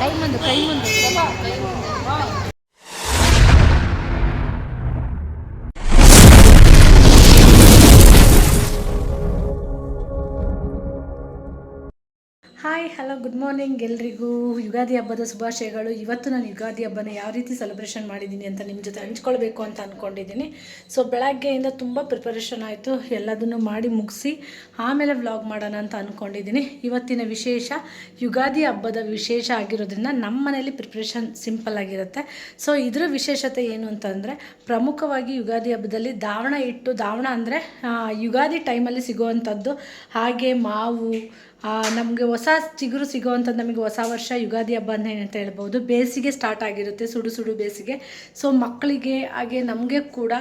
ಕೈ ಮುಂದೆ hi hello good morning ಎಲ್ರಿಗೂ ಯುಗಾದಿ ಹಬ್ಬದ ಶುಭಾಶಯಗಳು. ಇವತ್ತು ನಾನು ಯುಗಾದಿ ಹಬ್ಬನ ಯಾವ ರೀತಿ ಸೆಲೆಬ್ರೇಷನ್ ಮಾಡಿದ್ದೀನಿ ಅಂತ ನಿಮ್ಮ ಜೊತೆ ಹಂಚ್ಕೊಳ್ಬೇಕು ಅಂತ ಅಂದ್ಕೊಂಡಿದ್ದೀನಿ. ಸೊ ಬೆಳಗ್ಗೆಯಿಂದ ತುಂಬ ಪ್ರಿಪರೇಷನ್ ಆಯಿತು, ಎಲ್ಲದನ್ನು ಮಾಡಿ ಮುಗಿಸಿ ಆಮೇಲೆ ವ್ಲಾಗ್ ಮಾಡೋಣ ಅಂತ ಅಂದ್ಕೊಂಡಿದ್ದೀನಿ. ಇವತ್ತಿನ ವಿಶೇಷ ಯುಗಾದಿ ಹಬ್ಬದ ವಿಶೇಷ ಆಗಿರೋದ್ರಿಂದ ನಮ್ಮ ಮನೇಲಿ ಪ್ರಿಪ್ರೇಷನ್ ಸಿಂಪಲ್ ಆಗಿರುತ್ತೆ. ಸೊ ಇದರ ವಿಶೇಷತೆ ಏನು ಅಂತಂದರೆ, ಪ್ರಮುಖವಾಗಿ ಯುಗಾದಿ ಹಬ್ಬದಲ್ಲಿ ದಾವಣ ಇಟ್ಟು, ದಾವಣ ಅಂದರೆ ಯುಗಾದಿ ಟೈಮಲ್ಲಿ ಸಿಗುವಂಥದ್ದು. ಹಾಗೆ ಮಾವು, ನಮಗೆ ಹೊಸ ಚಿಗುರು ಸಿಗೋವಂಥದ್ದು, ನಮಗೆ ಹೊಸ ವರ್ಷ ಯುಗಾದಿ ಹಬ್ಬ ಅಂತ ಹೇಳ್ಬೋದು. ಬೇಸಿಗೆ ಸ್ಟಾರ್ಟ್ ಆಗಿರುತ್ತೆ, ಸುಡು ಸುಡು ಬೇಸಿಗೆ. ಸೊ ಮಕ್ಕಳಿಗೆ ಹಾಗೆ ನಮಗೆ ಕೂಡ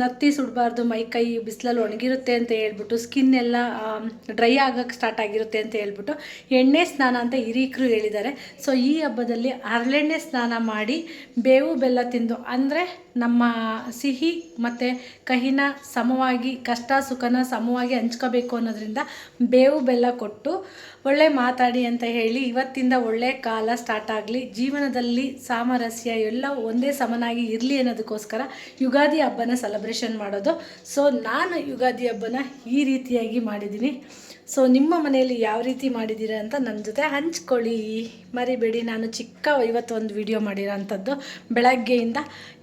ನತ್ತಿ ಸುಡಬಾರ್ದು, ಮೈ ಕೈ ಬಿಸಿಲಲ್ಲಿ ಒಣಗಿರುತ್ತೆ ಅಂತ ಹೇಳ್ಬಿಟ್ಟು, ಸ್ಕಿನ್ ಎಲ್ಲ ಡ್ರೈ ಆಗೋಕ್ಕೆ ಸ್ಟಾರ್ಟ್ ಆಗಿರುತ್ತೆ ಅಂತ ಹೇಳ್ಬಿಟ್ಟು ಎಣ್ಣೆ ಸ್ನಾನ ಅಂತ ಹಿರೀಕರು ಹೇಳಿದ್ದಾರೆ. ಸೊ ಈ ಹಬ್ಬದಲ್ಲಿ ಹರಳೆಣ್ಣೆ ಸ್ನಾನ ಮಾಡಿ ಬೇವು ಬೆಲ್ಲ ತಿಂದು, ಅಂದರೆ ನಮ್ಮ ಸಿಹಿ ಮತ್ತು ಕಹಿನ ಸಮವಾಗಿ, ಕಷ್ಟ ಸುಖನ ಸಮವಾಗಿ ಹಂಚ್ಕೋಬೇಕು ಅನ್ನೋದ್ರಿಂದ ಬೇವು ಬೆಲ್ಲ ಕೊಟ್ಟು ಒಳ್ಳೆ ಮಾತಾಡಿ ಅಂತ ಹೇಳಿ, ಇವತ್ತಿಂದ ಒಳ್ಳೆ ಕಾಲ ಸ್ಟಾರ್ಟ್ ಆಗಲಿ, ಜೀವನದಲ್ಲಿ ಸಾಮರಸ್ಯ ಎಲ್ಲ ಒಂದೇ ಸಮನಾಗಿ ಇರಲಿ ಅನ್ನೋದಕ್ಕೋಸ್ಕರ ಯುಗಾದಿ ಹಬ್ಬನ ಸೆಲೆಬ್ರೇಷನ್ ಮಾಡೋದು. ಸೊ ನಾನು ಯುಗಾದಿ ಹಬ್ಬನ ಈ ರೀತಿಯಾಗಿ ಮಾಡಿದ್ದೀನಿ. ಸೊ ನಿಮ್ಮ ಮನೆಯಲ್ಲಿ ಯಾವ ರೀತಿ ಮಾಡಿದ್ದೀರಾ ಅಂತ ನನ್ನ ಜೊತೆ ಹಂಚ್ಕೊಳ್ಳಿ, ಮರಿಬೇಡಿ. ನಾನು ಚಿಕ್ಕ ಇವತ್ತೊಂದು ವಿಡಿಯೋ ಮಾಡಿರೋ ಅಂಥದ್ದು. ಬೆಳಗ್ಗೆಯಿಂದ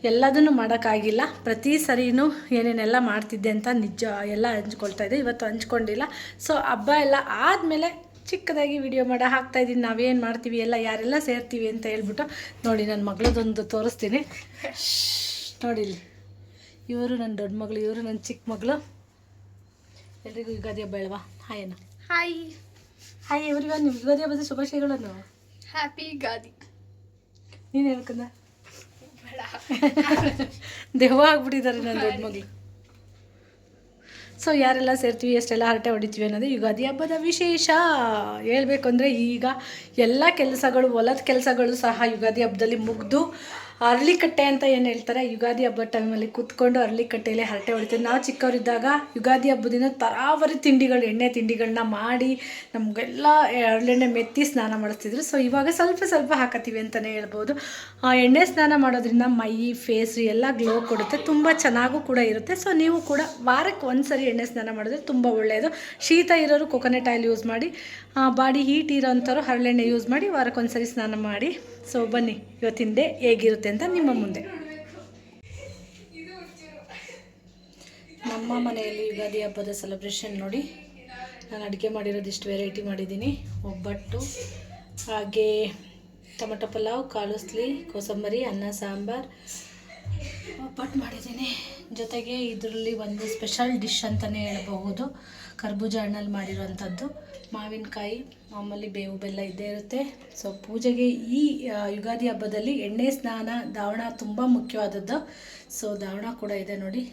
ಎಲ್ಲದನ್ನು ಮಾಡೋಕ್ಕಾಗಿಲ್ಲ, ಪ್ರತಿ ಸರಿನೂ ಏನೇನೆಲ್ಲ ಮಾಡ್ತಿದ್ದೆ ಅಂತ ನಿಜ ಎಲ್ಲ ಹಂಚ್ಕೊಳ್ತಾಯಿದ್ದೆ. ಇವತ್ತು ಹಂಚ್ಕೊಂಡಿಲ್ಲ. ಸೊ ಹಬ್ಬ ಎಲ್ಲ ಆದಮೇಲೆ ಚಿಕ್ಕದಾಗಿ ವಿಡಿಯೋ ಹಾಕ್ತಾಯಿದ್ದೀನಿ. ನಾವೇನು ಮಾಡ್ತೀವಿ ಎಲ್ಲ, ಯಾರೆಲ್ಲ ಸೇರ್ತೀವಿ ಅಂತ ಹೇಳ್ಬಿಟ್ಟು. ನೋಡಿ ನನ್ನ ಮಗಳದೊಂದು ತೋರಿಸ್ತೀನಿ, ನೋಡಿಲಿ. ಇವರು ನನ್ನ ದೊಡ್ಡ ಮಗಳು, ಇವರು ನನ್ನ ಚಿಕ್ಕ ಮಗಳು. ಎಲ್ರಿಗೂ ಯುಗಾದಿ ಹಬ್ಬ ಹೇಳುವ ಹಾಯ್ ಅಣ್ಣ. ಹಾಯ್ ಹಾಯ್ ಎವ್ರಿವನ್, ನಿಮ್ಮ ಯುಗಾದಿ ಹಬ್ಬದ ಶುಭಾಶಯಗಳನ್ನು. ಹ್ಯಾಪಿ ಯುಗಾದಿ. ನೀನು ಹೇಳ್ಕೊಂಡ ದೆವ್ವ ಆಗ್ಬಿಟ್ಟಿದ್ದಾರೆ ನನ್ನ ದೊಡ್ಡ ಮಗಳು. ಸೊ ಯಾರೆಲ್ಲ ಸೇರ್ತೀವಿ, ಎಷ್ಟೆಲ್ಲ ಹರಟೆ ಹೊಡಿತೀವಿ ಅನ್ನೋದು ಯುಗಾದಿ ಹಬ್ಬದ ವಿಶೇಷ. ಹೇಳಬೇಕು ಅಂದರೆ ಈಗ ಎಲ್ಲ ಕೆಲಸಗಳು, ಹೊಲದ ಕೆಲಸಗಳು ಸಹ ಯುಗಾದಿ ಹಬ್ಬದಲ್ಲಿ ಮುಗಿದು, ಅರಳಿಕಟ್ಟೆ ಅಂತ ಏನು ಹೇಳ್ತಾರೆ, ಯುಗಾದಿ ಹಬ್ಬದ ಟೈಮಲ್ಲಿ ಕೂತ್ಕೊಂಡು ಅರಳಿಕಟ್ಟೆಯಲ್ಲಿ ಹರಟೆ ಹೊಡಿತೀವಿ. ನಾವು ಚಿಕ್ಕವರಿದ್ದಾಗ ಯುಗಾದಿ ಹಬ್ಬದಿನ ತರಾವರಿ ತಿಂಡಿಗಳು, ಎಣ್ಣೆ ತಿಂಡಿಗಳನ್ನ ಮಾಡಿ ನಮಗೆಲ್ಲ ಹರಳೆಣ್ಣೆ ಮೆತ್ತಿ ಸ್ನಾನ ಮಾಡಿಸ್ತಿದ್ರು. ಸೊ ಇವಾಗ ಸ್ವಲ್ಪ ಸ್ವಲ್ಪ ಹಾಕತ್ತೀವಿ ಅಂತಲೇ ಹೇಳ್ಬೋದು. ಎಣ್ಣೆ ಸ್ನಾನ ಮಾಡೋದ್ರಿಂದ ಮೈ, ಫೇಸು ಎಲ್ಲ ಗ್ಲೋ ಕೊಡುತ್ತೆ, ತುಂಬ ಚೆನ್ನಾಗೂ ಕೂಡ ಇರುತ್ತೆ. ಸೊ ನೀವು ಕೂಡ ವಾರಕ್ಕೆ ಒಂದು ಸರಿ ಎಣ್ಣೆ ಸ್ನಾನ ಮಾಡಿದ್ರೆ ತುಂಬ ಒಳ್ಳೆಯದು. ಶೀತ ಇರೋರು ಕೊಕೊನಟ್ ಆಯಿಲ್ ಯೂಸ್ ಮಾಡಿ, ಬಾಡಿ ಹೀಟ್ ಇರೋ ಅಂಥವ್ರು ಹರಳೆಣ್ಣೆ ಯೂಸ್ ಮಾಡಿ ವಾರಕ್ಕೆ ಒಂದು ಸರಿ ಸ್ನಾನ ಮಾಡಿ. ಸೊ ಬನ್ನಿ ಇವತ್ತಿನ ಡೇ ಹೇಗಿರುತ್ತೆ ಅಂತ ನಿಮ್ಮ ಮುಂದೆ. ನಮ್ಮ ಮನೆಯಲ್ಲಿ ಯುಗಾದಿ ಹಬ್ಬದ ಸೆಲೆಬ್ರೇಷನ್ ನೋಡಿ, ನಾನು ಅಡುಗೆ ಮಾಡಿರೋದು ಇಷ್ಟು ವೆರೈಟಿ ಮಾಡಿದ್ದೀನಿ. ಒಬ್ಬಟ್ಟು, ಹಾಗೆ ಟೊಮೆಟೊ ಪಲಾವ್, ಕಾಳುಸ್ಲಿ, ಕೋಸಂಬರಿ, ಅನ್ನ ಸಾಂಬಾರು, ಒಬ್ಬಟ್ಟು ಮಾಡಿದ್ದೀನಿ. ಜೊತೆಗೆ ಇದರಲ್ಲಿ ಒಂದು ಸ್ಪೆಷಲ್ ಡಿಶ್ ಅಂತಲೇ ಹೇಳಬಹುದು, ಕರ್ಬೂಜ ಹಣ್ಣಲ್ಲಿ ಮಾಡಿರೋವಂಥದ್ದು, ಮಾವಿನಕಾಯಿ, ಮಾಮೂಲಿ ಬೇವು ಬೆಲ್ಲ ಇದ್ದೇ ಇರುತ್ತೆ. ಸೊ ಪೂಜೆಗೆ ಈ ಯುಗಾದಿ ಹಬ್ಬದಲ್ಲಿ ಎಣ್ಣೆ ಸ್ನಾನ, ದಾವಣ ತುಂಬ ಮುಖ್ಯವಾದದ್ದು. ಸೊ ದಾವಣ ಕೂಡ ಇದೆ ನೋಡಿ.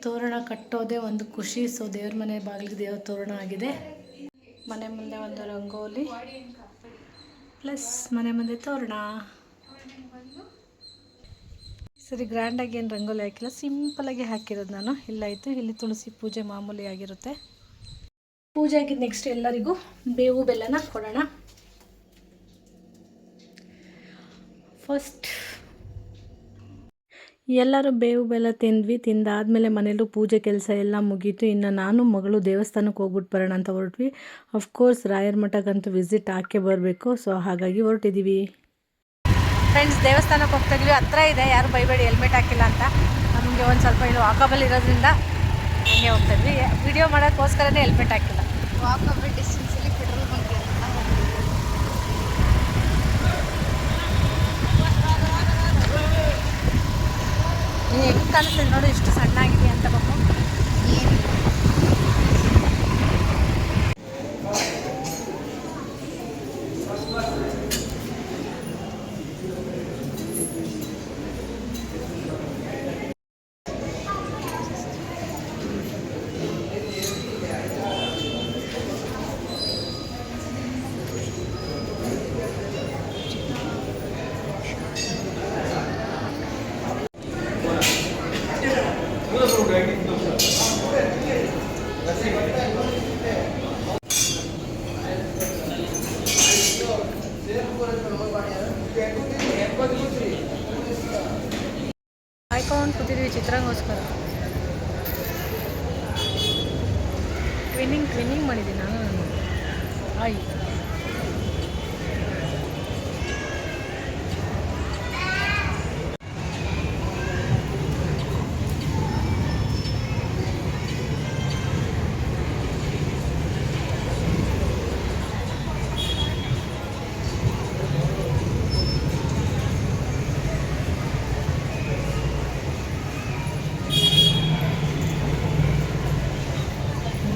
ತೋರಣ ಕಟ್ಟೋದೇ ಒಂದು ಖುಷಿ. ಸೊ ದೇವ್ರ ಮನೆ ಬಾಗಿಲಿಗೆ ದೇವ್ರ ತೋರಣ ಆಗಿದೆ. ಮನೆ ಮುಂದೆ ಒಂದು ರಂಗೋಲಿ ಪ್ಲಸ್ ಮನೆ ಮುಂದೆ ತೋರಣ. ಸರಿ, ಗ್ರ್ಯಾಂಡಾಗಿ ಏನು ರಂಗೋಲಿ ಹಾಕಿಲ್ಲ, ಸಿಂಪಲಾಗಿ ಹಾಕಿರೋದು ನಾನು. ಇಲ್ಲಾಯಿತು, ಇಲ್ಲಿ ತುಳಸಿ ಪೂಜೆ ಮಾಮೂಲಿ ಆಗಿರುತ್ತೆ. ಪೂಜೆ ಆಗಿದ್ದು ನೆಕ್ಸ್ಟ್ ಎಲ್ಲರಿಗೂ ಬೇವು ಬೆಲ್ಲನ ಕೊಡೋಣ. ಫಸ್ಟ್ ಎಲ್ಲರೂ ಬೇವು ಬೆಲ್ಲ ತಿಂದ್ವಿ. ತಿಂದಾದಮೇಲೆ ಮನೇಲೂ ಪೂಜೆ ಕೆಲಸ ಎಲ್ಲ ಮುಗೀತು. ಇನ್ನು ನಾನು ಮಗಳು ದೇವಸ್ಥಾನಕ್ಕೆ ಹೋಗ್ಬಿಟ್ಟು ಬರೋಣ ಅಂತ ಹೊರಟ್ವಿ. ಅಫ್ಕೋರ್ಸ್ ರಾಯರ ಮಠಕ್ಕಂತೂ ವಿಸಿಟ್ ಹಾಕೇ ಬರಬೇಕು. ಸೊ ಹಾಗಾಗಿ ಹೊರಟಿದ್ದೀವಿ. ಫ್ರೆಂಡ್ಸ್, ದೇವಸ್ಥಾನಕ್ಕೆ ಹೋಗ್ತಾ ಇದ್ವಿ, ಹತ್ರ ಇದೆ, ಯಾರು ಬೈಬೇಡಿ ಹೆಲ್ಮೆಟ್ ಹಾಕಿಲ್ಲ ಅಂತ. ನಮಗೆ ಒಂದು ಸ್ವಲ್ಪ ಇದು ವಾಕಬಲ್ ಇರೋದ್ರಿಂದ ಹಂಗೆ ಹೋಗ್ತಾ ಇದ್ವಿ. ವಿಡಿಯೋ ಮಾಡೋಕ್ಕೋಸ್ಕರನೇ ಹೆಲ್ಮೆಟ್ ಹಾಕಿಲ್ಲ. ವಾಕಬಲ್ ಡಿಸ್ಟೆನ್ಸಲ್ಲಿ ಪೆಟ್ರೋಲ್ ಬಂಕ್ ಹೆಂಗೆ ಕಾಣಿಸ್ತದೆ ನೋಡು, ಇಷ್ಟು ಸಣ್ಣಾಗಿದೆ ಅಂತ ಪಾಪ. ಚಿತ್ರಂಗೋಸ್ಕರ ಟ್ವಿನ್ನಿಂಗ್ ಮಾಡಿದ್ದೀನಿ ನಾನು ಆಯ್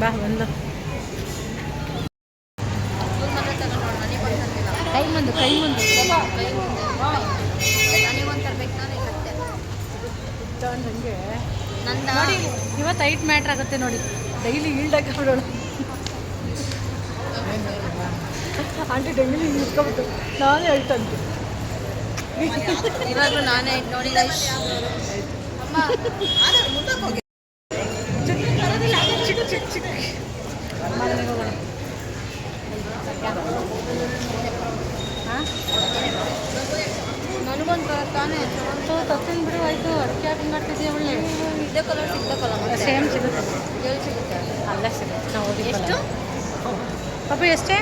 ಬಾ ಒಂದು ಕೈ ಮುಂದೆ ನನಗೊಂದು ತರ್ಬೇಕು ನಾನು ಕತ್ತೆ ಹಂಗೆ ನಂದ ನೋಡಿ ಇವತ್ತು ಐಟ್ ಮ್ಯಾಟ್ರ್ ಆಗುತ್ತೆ ನೋಡಿ ಡೈಲಿ ಈಲ್ಡಾಗಿ ಬಿಡೋಣ ಆಂಟಿ ಡೈಲಿ ನಿಂತ್ಕೊಬಿಟ್ಟು ನಾನೇ ಹೇಳ್ತಂತೆ ಇವಾಗಲೂ ನಾನೇ ನೋಡಿ ಚಿಕ್ಕ ಮನೆಗೆ ಹೋಗೋಣ ಹಾಂ ನನಗೊಂದು ತಾನೇ ತತ್ತಿನ ಬಿಡು ಆಯಿತು ಅಡಿಕೆ ಹಾಕೊಂಡು ಮಾಡ್ತಿದ್ದೀಯ ಒಳ್ಳೆ ಇದೇ ಕಲರ್ ಸಿಗ್ಬೇಕಲ್ಲ ಸೇಮ್ ಸಿಗುತ್ತೆ ಎಲ್ಲಿ ಸಿಗುತ್ತೆ ಅಲ್ಲೇ ಸಿಗುತ್ತೆ ನಾವು ಹೋಗಿ ಎಷ್ಟು ಪಾಪ ಎಷ್ಟೇ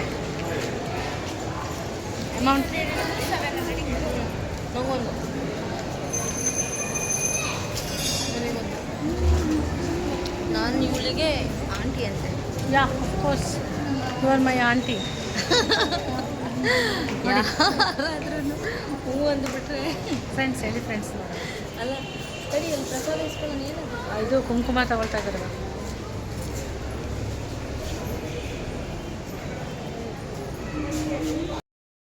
ಅಮೌಂಟ್ ನನಗೊಂದು ನಾನು ಇವಳಿಗೆ ಆಂಟಿ ಅಂತೆ yeah of course you are my aunty ಯಾರಾದ್ರೂ ಹೂ ಅಂದುಬಿಟ್ರೆ ಫ್ರೆಂಡ್ಸ್ ಹೇಳಿ ಫ್ರೆಂಡ್ಸ್ ಅಲ್ಲ ಸರಿ ಅಲ್ಲಿ ಪ್ರಸಾದ ಇಸ್ಕೊಳ್ಳೋಣ ಏನದು ಇದು ಕುಂಕುಮ ತಗೊಳ್ತಾ ಇದ್ದಾರೆ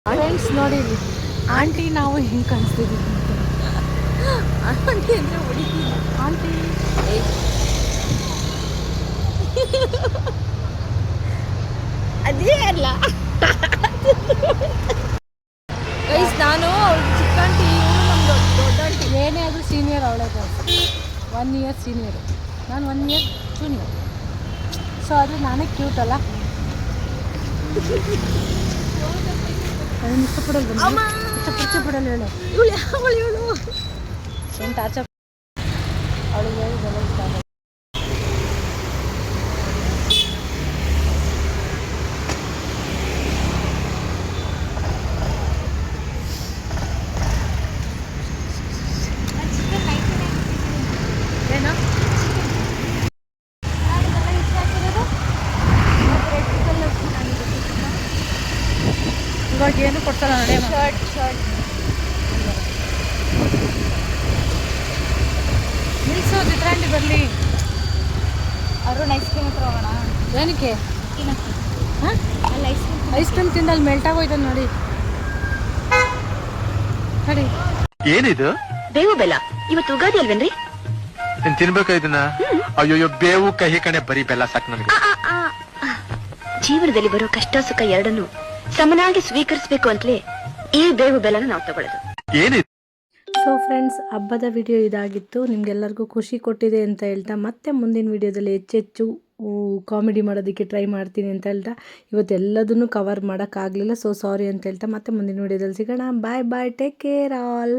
ಫ್ರೆಂಡ್ಸ್ ನೋಡಿ ಆಂಟಿ ನಾವು ಹಿಂಗೆ ಕಾಣಿಸ್ತಿದ್ದೀವಿ ಆಂಟಿ ಅಂದರೆ ಹುಡುಗಿ ಆಂಟಿ ಅದೇ ಅಲ್ಲ ಗೈಸ್ ನಾನು ಅವ್ಳು ಚಿಕ್ಕ ಆಂಟಿ ಇವನು ನಮ್ಮ ದೊಡ್ಡ ಆಂಟಿ ಏನೇ ಅದು ಸೀನಿಯರ್ ಅವಳೇ 1 ಇಯರ್ ಸೀನಿಯರು ನಾನು 1 ಇಯರ್ ಜೂನಿಯರ್ ಸೊ ಅದು ನಾನೇ ಕ್ಯೂಟ್ ಅಲ್ಲ ಇಷ್ಟಪಡಲ್ಲ ಹೇಳು ಇವಳು ಯಾವಳು ಇವಳು ಏನು ಟಾರ್ಚ ಅವಳಿಗೆ ಹೇಳಿದೆಲ್ಲ ಇಷ್ಟ ಆಗಲ್ಲ. ಏನು ಇವಾಗ ಏನು ಕೊಡ್ತಾರ ನೋಡಿ ಶರ್ಟ್ ನಿಲ್ಸು ಚಿತ್ರಾಂಟಿ ಬರಲಿ ಅರುಣ್ ಐಸ್ ಕ್ರೀಮ್ ಹತ್ರ ಹೋಗೋಣ ಏನಕ್ಕೆ ಹಾಂ ಅಲ್ಲಿ ಐಸ್ ಕ್ರೀಮ್ ಐಸ್ ಕ್ರೀಮ್ ತಿಂದು ಅಲ್ಲಿ ಮೆಲ್ಟಾಗೋಯ್ತು ನೋಡಿ ನೋಡಿ ಏನಿದು ಬೇವು ಬೆಲ್ಲ ಇವತ್ತು ಉಗಾದಿ ಅಲ್ವೇನ್ರಿ ನೀನ್ ತಿನ್ಬೇಕಾ ಇದನ್ನ ಅಯ್ಯೋಯ್ಯೋ ಬೇವು ಕಹಿ ಕಣೆ ಬರೀ ಬೆಲ್ಲ ಸಾಕು ನನಗೆ ಜೀವನದಲ್ಲಿ ಬರೋ ಕಷ್ಟ ಸುಖ ಎರಡನ್ನು ಸಮನಾಗಿ ಸ್ವೀಕರಿಸಬೇಕು ಅಂತಲೇ ಈ ಬೇವು ಬೆಲ್ಲನ ನಾವು ತಗೊಳ್ಳೋದು ಏನಿದು ಸೊ ಫ್ರೆಂಡ್ಸ್ ಹಬ್ಬದ ವಿಡಿಯೋ ಇದಾಗಿತ್ತು ನಿಮಗೆಲ್ಲರಿಗೂ ಖುಷಿ ಕೊಟ್ಟಿದೆ ಅಂತ ಹೇಳ್ತಾ ಮತ್ತೆ ಮುಂದಿನ ವಿಡಿಯೋದಲ್ಲಿ ಹೆಚ್ಚೆಚ್ಚು ಕಾಮಿಡಿ ಮಾಡೋದಕ್ಕೆ ಟ್ರೈ ಮಾಡ್ತೀನಿ ಅಂತ ಹೇಳ್ತಾ ಇವತ್ತೆಲ್ಲದನ್ನು ಕವರ್ ಮಾಡೋಕ್ಕಾಗಲಿಲ್ಲ ಸೊ ಸಾರಿ ಅಂತ ಹೇಳ್ತಾ ಮತ್ತೆ ಮುಂದಿನ ವಿಡಿಯೋದಲ್ಲಿ ಸಿಗೋಣ ಬಾಯ್ ಟೇಕ್ ಕೇರ್ ಆಲ್.